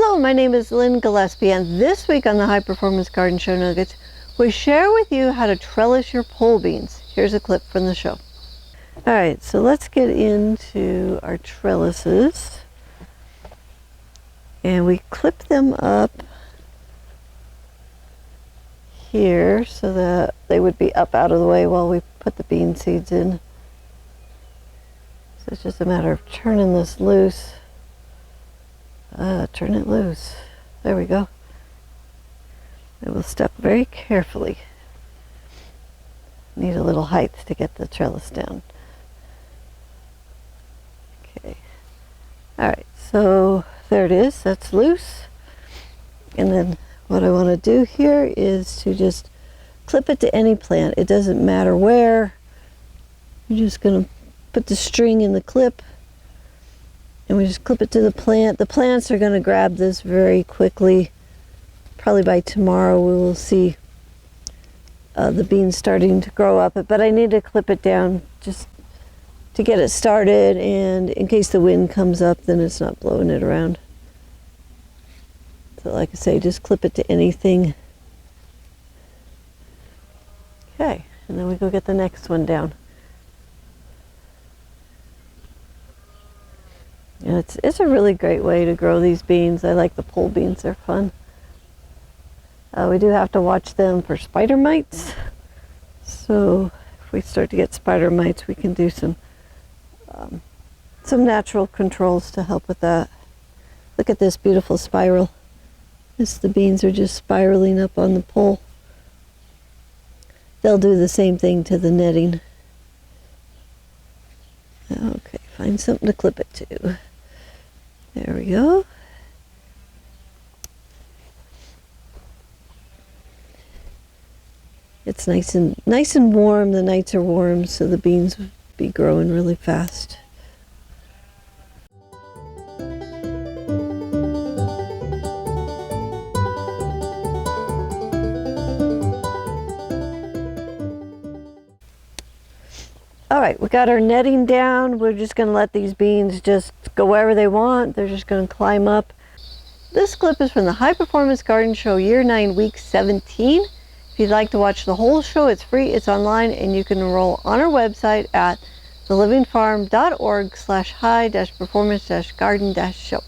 Hello, my name is Lynn Gillespie, and this week on the High Performance Garden Show Nuggets, we share with you how to trellis your pole beans. Here's a clip from the show. All right, so let's get into our trellises. And we clip them up here so that they would be up out of the way while we put the bean seeds in. So it's just a matter of turning this loose. Turn it loose. There we go. And we'll step very carefully. Need a little height to get the trellis down. Okay. All right, so there it is. That's loose. And then what I want to do here is to just clip it to any plant. It doesn't matter where. You're just going to put the string in the clip. And we just clip it to the plant. The plants are going to grab this very quickly. Probably by tomorrow we will see the beans starting to grow up. But I need to clip it down just to get it started, and in case the wind comes up, then it's not blowing it around. So like I say, just clip it to anything. Okay, and then we go get the next one down. And it's a really great way to grow these beans. I like the pole beans, they're fun. We do have to watch them for spider mites. So if we start to get spider mites, we can do some natural controls to help with that. Look at this beautiful spiral. The beans are just spiraling up on the pole. They'll do the same thing to the netting. Okay, find something to clip it to. There we go. It's nice and warm. The nights are warm, so the beans will be growing really fast. All right, we got our netting down. We're just going to let these beans just go wherever they want. They're just going to climb up. This clip is from the High Performance Garden Show Year 9, Week 17. If you'd like to watch the whole show, it's free, it's online, and you can enroll on our website at thelivingfarm.org/high-performance-garden-show.